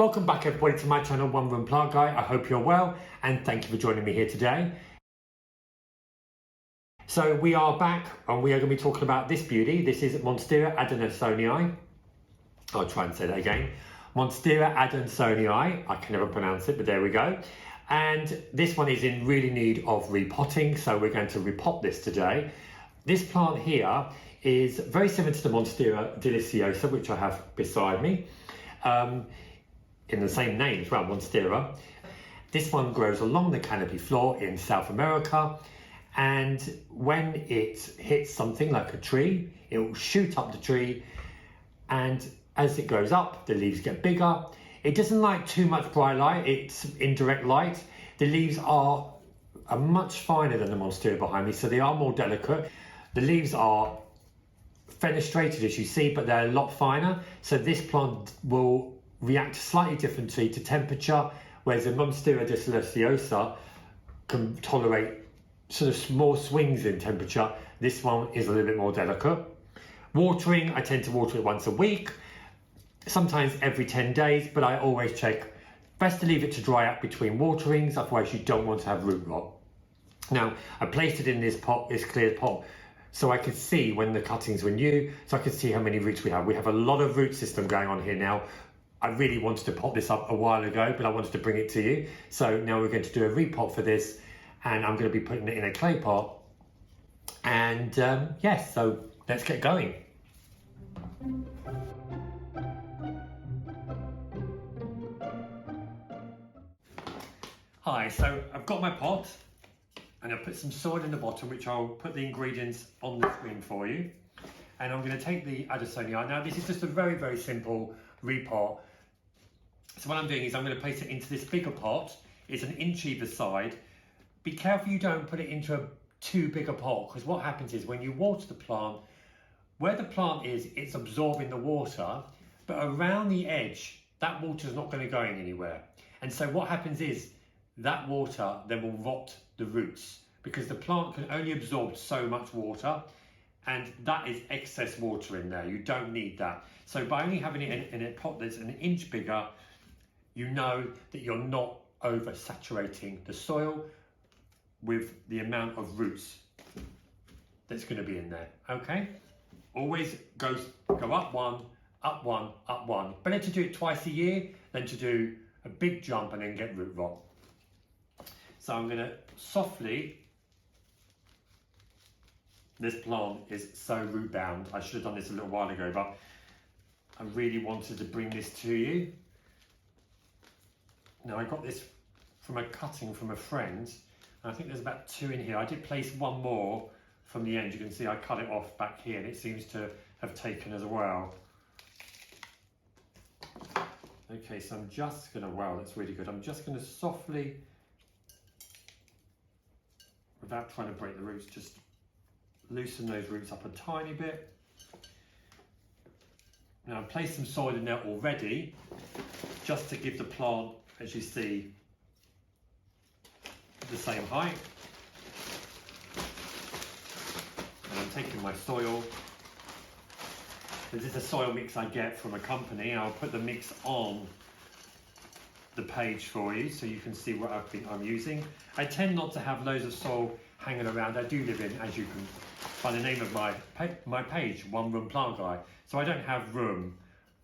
Welcome back everybody to my channel, One Room Plant Guy. I hope you're well and thank you for joining me here today. So we are back and we are going to be talking about this beauty. This is Monstera Adansonii. I'll try and say that again. Monstera Adansonii. I can never pronounce it, but there we go. And this one is in really need of repotting, so we're going to repot this today. This plant here is very similar to the Monstera deliciosa, which I have beside me. In the same name as well, Monstera. This one grows along the canopy floor in South America, and when it hits something like a tree, it will shoot up the tree, and as it goes up, the leaves get bigger. It doesn't like too much bright light, it's indirect light. The leaves are much finer than the Monstera behind me, so they are more delicate. The leaves are fenestrated as you see, but they're a lot finer, so this plant will react slightly differently to temperature, whereas the Monstera deliciosa can tolerate sort of small swings in temperature. This one is a little bit more delicate. Watering, I tend to water it once a week, sometimes every 10 days, but I always check. Best to leave it to dry out between waterings, otherwise you don't want to have root rot. Now, I placed it in this pot, this clear pot, so I could see when the cuttings were new, so I could see how many roots we have. We have a lot of root system going on here now. I really wanted to pot this up a while ago, but I wanted to bring it to you. So now we're going to do a repot for this, and I'm going to be putting it in a clay pot. And yes, so let's get going. Hi, so I've got my pot, and I've put some soil in the bottom, which I'll put the ingredients on the screen for you. And I'm going to take the Adansonii. Now this is just a very, very simple repot. So what I'm doing is I'm going to place it into this bigger pot. It's 1 inch either side. Be careful you don't put it into a too big a pot, because what happens is when you water the plant, where the plant is, it's absorbing the water, but around the edge, that water is not going to go anywhere. And so what happens is that water then will rot the roots, because the plant can only absorb so much water, and that is excess water in there. You don't need that. So by only having it in a pot that's 1 inch bigger, you know that you're not oversaturating the soil with the amount of roots that's going to be in there. Okay? Always go up one, up one, up one. Better to do it twice a year than to do a big jump and then get root rot. So I'm going to softly. This plant is so root bound. I should have done this a little while ago, but I really wanted to bring this to you. Now I got this from a cutting from a friend. I think there's about 2 in here. I did place one more from the end. You can see I cut it off back here, and it seems to have taken as well. Okay, so I'm just gonna, wow, that's really good. I'm just gonna softly, without trying to break the roots, just loosen those roots up a tiny bit. Now I've placed some soil in there already, just to give the plant, as you see, the same height. And I'm taking my soil. This is a soil mix I get from a company. I'll put the mix on the page for you so you can see what I'm using. I tend not to have loads of soil hanging around. I do live in, as you can, by the name of my page, One Room Plant Guy. So I don't have room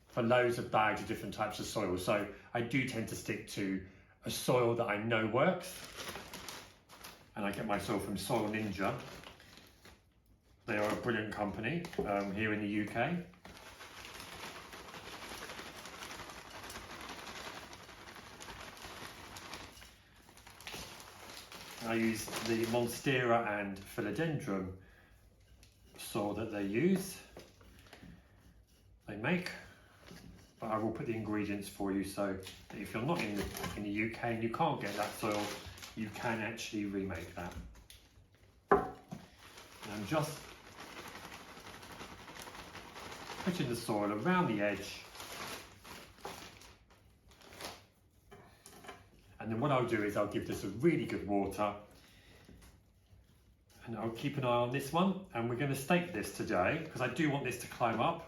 for loads of bags of different types of soil. So I do tend to stick to a soil that I know works. And I get my soil from Soil Ninja. They are a brilliant company here in the UK. I use the Monstera and Philodendron soil that they make, but I will put the ingredients for you so that if you're not in the UK and you can't get that soil, you can actually remake that. And I'm just putting the soil around the edge, and then what I'll do is I'll give this a really good water, and I'll keep an eye on this one, and we're going to stake this today because I do want this to climb up.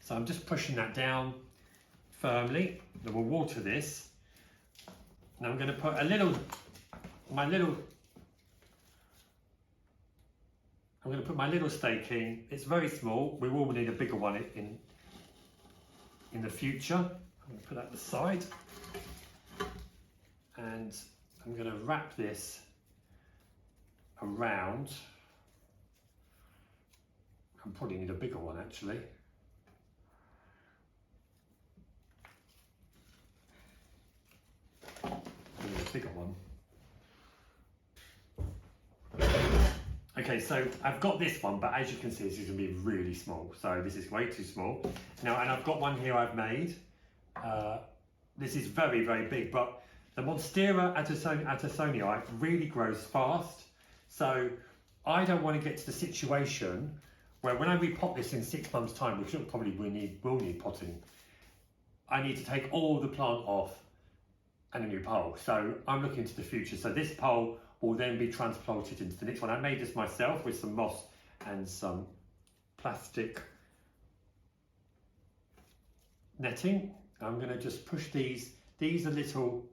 So I'm just pushing that down firmly. Then we'll water this. And I'm going to put I'm going to put my little stake in. It's very small. We will need a bigger one in the future. I'm going to put that to the side. And I'm going to wrap this around. I probably need a bigger one actually. I need a bigger one. Okay, so I've got this one, but as you can see, this is going to be really small. So this is way too small. Now, and I've got one here I've made. This is very, very big, but the Monstera Adansonii really grows fast. So I don't want to get to the situation where when I repot this in 6 months' time, which probably will need potting, I need to take all the plant off and a new pole. So I'm looking to the future. So this pole will then be transplanted into the next one. I made this myself with some moss and some plastic netting. I'm going to just push these are little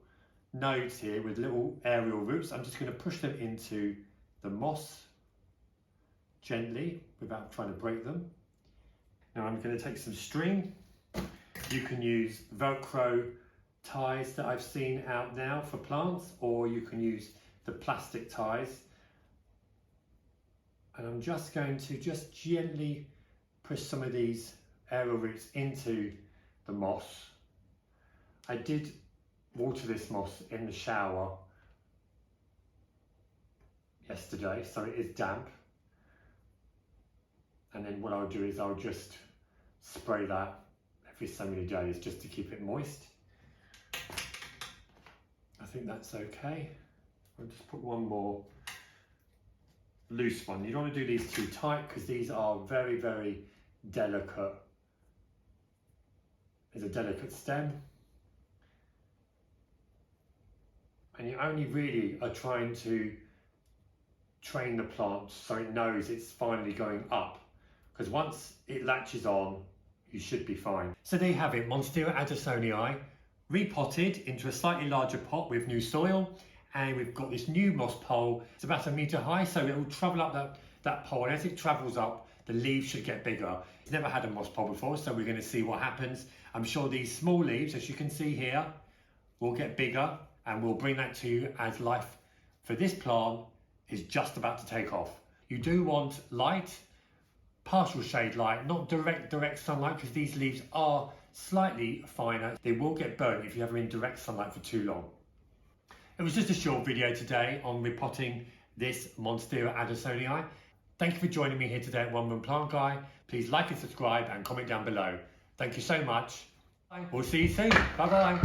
nodes here with little aerial roots. I'm just going to push them into the moss gently without trying to break them. Now I'm going to take some string. You can use Velcro ties that I've seen out now for plants, or you can use the plastic ties. And I'm just going to gently push some of these aerial roots into the moss. I did water this moss in the shower yesterday, so it is damp. And then what I'll do is I'll just spray that every so many days just to keep it moist. I think that's okay. I'll just put one more loose one. You don't want to do these too tight because these are very, very delicate. It's a delicate stem. And you only really are trying to train the plant so it knows it's finally going up. Because once it latches on, you should be fine. So there you have it, Monstera Adansonii, repotted into a slightly larger pot with new soil. And we've got this new moss pole. It's about 1 metre high, so it will travel up that pole. And as it travels up, the leaves should get bigger. It's never had a moss pole before, so we're going to see what happens. I'm sure these small leaves, as you can see here, will get bigger, and we'll bring that to you as life for this plant is just about to take off. You do want light, partial shade light, not direct sunlight, because these leaves are slightly finer. They will get burnt if you have them in direct sunlight for too long. It was just a short video today on repotting this Monstera Adansonii. Thank you for joining me here today at One Room Plant Guy. Please like and subscribe and comment down below. Thank you so much. We'll see you soon. Bye bye.